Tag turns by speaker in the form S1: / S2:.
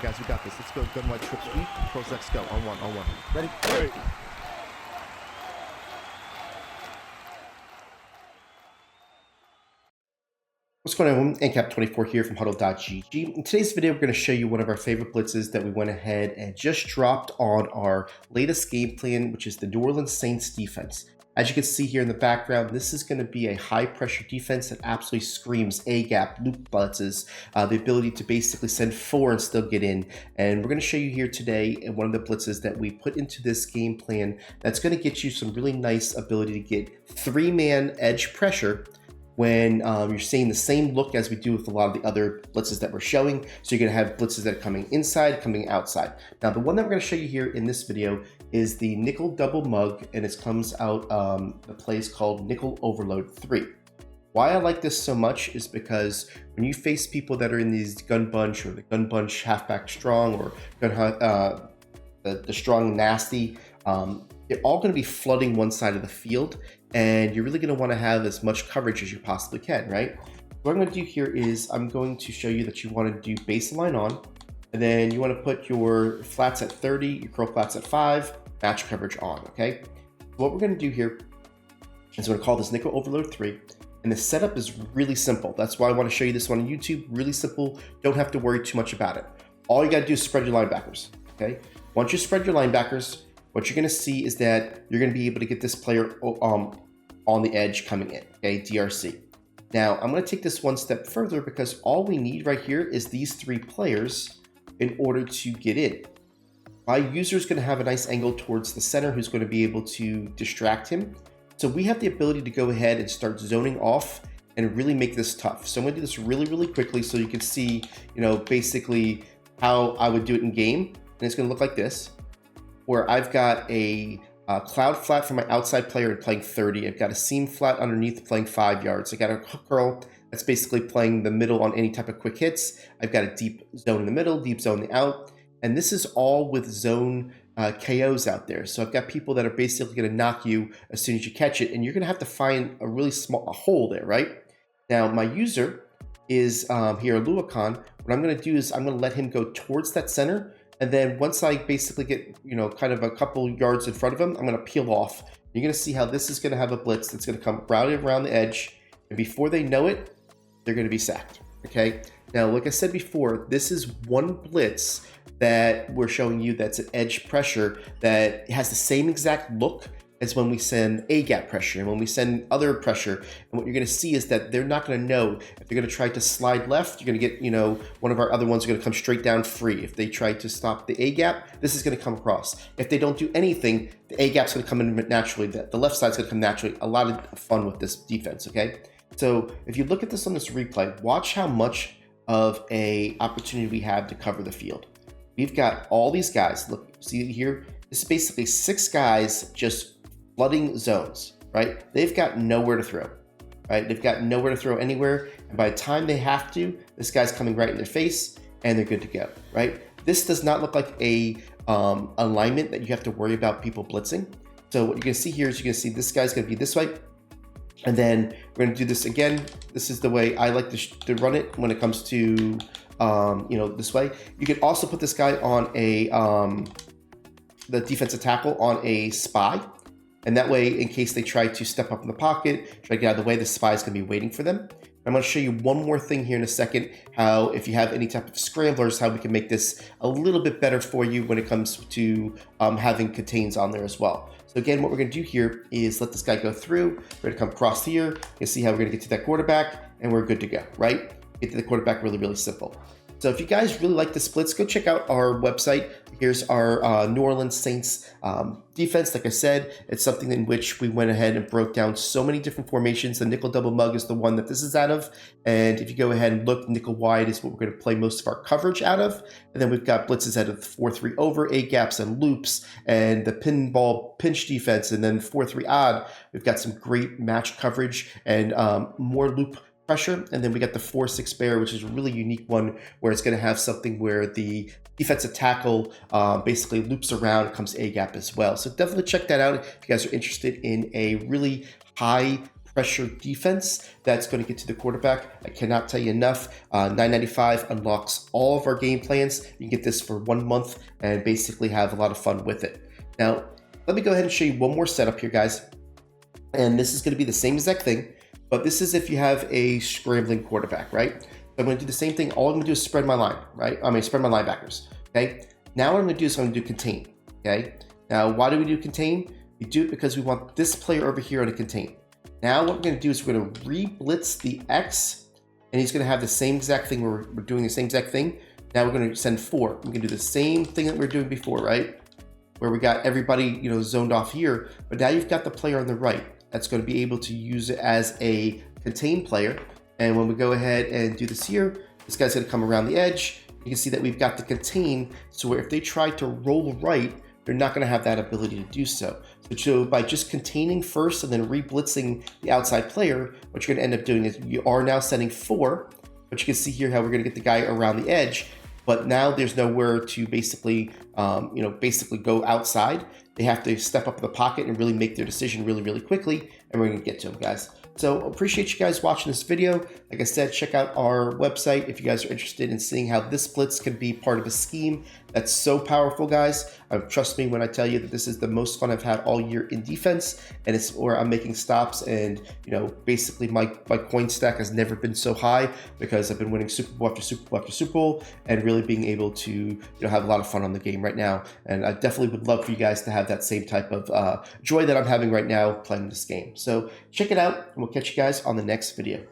S1: guys, we got this. Let's go. Gun wide trip sweep. Pros X go. On one. Ready?
S2: Right.
S3: What's going on, everyone? NCAP24 here from HuddleGG. In today's video, we're going to show you one of our favorite blitzes that we went ahead and just dropped on our latest game plan, which is the New Orleans Saints defense. As you can see here in the background, this is going to be a high-pressure defense that absolutely screams A-gap, loop blitzes, the ability to basically send 4 and still get in. And we're going to show you here today one of the blitzes that we put into this game plan that's going to get you some really nice ability to get 3-man edge pressure when you're seeing the same look as we do with a lot of the other blitzes that we're showing. So you're gonna have blitzes that are coming inside, coming outside. Now, the one that we're gonna show you here in this video is the nickel double mug, and it comes out, the play is called Nickel Overload 3. Why I like this so much is because when you face people that are in these gun bunch or the gun bunch halfback strong or the strong nasty, they're all going to be flooding one side of the field, and you're really going to want to have as much coverage as you possibly can, right? What I'm going to do here is I'm going to show you that you want to do baseline on, and then you want to put your flats at 30, your curl flats at 5, match coverage on, okay? What we're going to do here is we're going to call this Nickel Overload 3, and the setup is really simple. That's why I want to show you this one on YouTube. Really simple. Don't have to worry too much about it. All you got to do is spread your linebackers, okay? Once you spread your linebackers, what you're going to see is that you're going to be able to get this player on the edge coming in, okay, DRC. Now, I'm going to take this one step further because all we need right here is these 3 players in order to get in. My user is going to have a nice angle towards the center who's going to be able to distract him. So we have the ability to go ahead and start zoning off and really make this tough. So I'm going to do this really, really quickly so you can see, basically how I would do it in game. And it's going to look like this, where I've got a cloud flat for my outside player playing 30. I've got a seam flat underneath playing 5 yards. I got a hook curl that's basically playing the middle on any type of quick hits. I've got a deep zone in the middle, deep zone in the out. And this is all with zone KOs out there. So I've got people that are basically going to knock you as soon as you catch it. And you're going to have to find a really small hole there, right? Now, my user is here, Luakan. What I'm going to do is I'm going to let him go towards that center. And then once I basically get, kind of a couple yards in front of him, I'm going to peel off. You're going to see how this is going to have a blitz that's going to come routed around the edge. And before they know it, they're going to be sacked. Okay. Now, like I said before, this is one blitz that we're showing you that's an edge pressure that has the same exact look as when we send A-gap pressure and when we send other pressure. And what you're going to see is that they're not going to know if they're going to try to slide left, you're going to get, one of our other ones are going to come straight down free. If they try to stop the A-gap, this is going to come across. If they don't do anything, the A-gap's going to come in naturally. The left side's going to come naturally. A lot of fun with this defense, okay? So if you look at this on this replay, watch how much of a opportunity we have to cover the field. We've got all these guys. Look, see here? This is basically 6 guys just flooding zones, right? They've got nowhere to throw, right? They've got nowhere to throw anywhere. And by the time they have to, this guy's coming right in their face and they're good to go, right? This does not look like a alignment that you have to worry about people blitzing. So what you're gonna see here is you're gonna see this guy's gonna be this way. And then we're gonna do this again. This is the way I like to run it when it comes to, this way. You can also put this guy on the defensive tackle on a spy. And that way, in case they try to step up in the pocket, try to get out of the way, the spy is going to be waiting for them. I'm going to show you one more thing here in a second, how if you have any type of scramblers, how we can make this a little bit better for you when it comes to having contains on there as well. So again, what we're going to do here is let this guy go through. We're going to come across here. You see how we're going to get to that quarterback, and we're good to go, right? Get to the quarterback really, really simple. So if you guys really like the splits, go check out our website. Here's our New Orleans Saints defense. Like I said, it's something in which we went ahead and broke down so many different formations. The nickel double mug is the one that this is out of. And if you go ahead and look, nickel wide is what we're going to play most of our coverage out of. And then we've got blitzes out of 4-3 over, A-gaps and loops, and the pinball pinch defense. And then 4-3 odd, we've got some great match coverage and more loop pressure. And then we got the 4-6 bear, which is a really unique one where it's going to have something where the defensive tackle basically loops around, comes A-gap as well. So definitely check that out if you guys are interested in a really high pressure defense that's going to get to the quarterback. I cannot tell you enough. $9.95 unlocks all of our game plans. You can get this for 1 month and basically have a lot of fun with it. Now, let me go ahead and show you one more setup here, guys. And this is going to be the same exact thing, but this is if you have a scrambling quarterback, right? So I'm going to do the same thing. All I'm going to do is spread my line, right? Spread my linebackers, okay? Now what I'm going to do is I'm going to do contain, okay? Now, why do we do contain? We do it because we want this player over here on a contain. Now what we're going to do is we're going to re-blitz the X, and he's going to have the same exact thing. We're doing the same exact thing. Now we're going to send 4. We're going to do the same thing that we were doing before, right? Where we got everybody, zoned off here, but now you've got the player on the right that's going to be able to use it as a contain player. And when we go ahead and do this here, this guy's going to come around the edge. You can see that we've got the contain, so where if they try to roll right, they're not going to have that ability to do so. So by just containing first and then re-blitzing the outside player, what you're going to end up doing is you are now sending 4, but you can see here how we're going to get the guy around the edge. But now there's nowhere to basically, basically go outside. They have to step up in the pocket and really make their decision really, really quickly. And we're going to get to them, guys. So appreciate you guys watching this video. Like I said, check out our website if you guys are interested in seeing how this blitz can be part of a scheme that's so powerful, guys. Trust me when I tell you that this is the most fun I've had all year in defense, and it's where I'm making stops, and basically my coin stack has never been so high because I've been winning Super Bowl after Super Bowl after Super Bowl, and really being able to have a lot of fun on the game right now. And I definitely would love for you guys to have that same type of joy that I'm having right now playing this game. So check it out, and we'll catch you guys on the next video.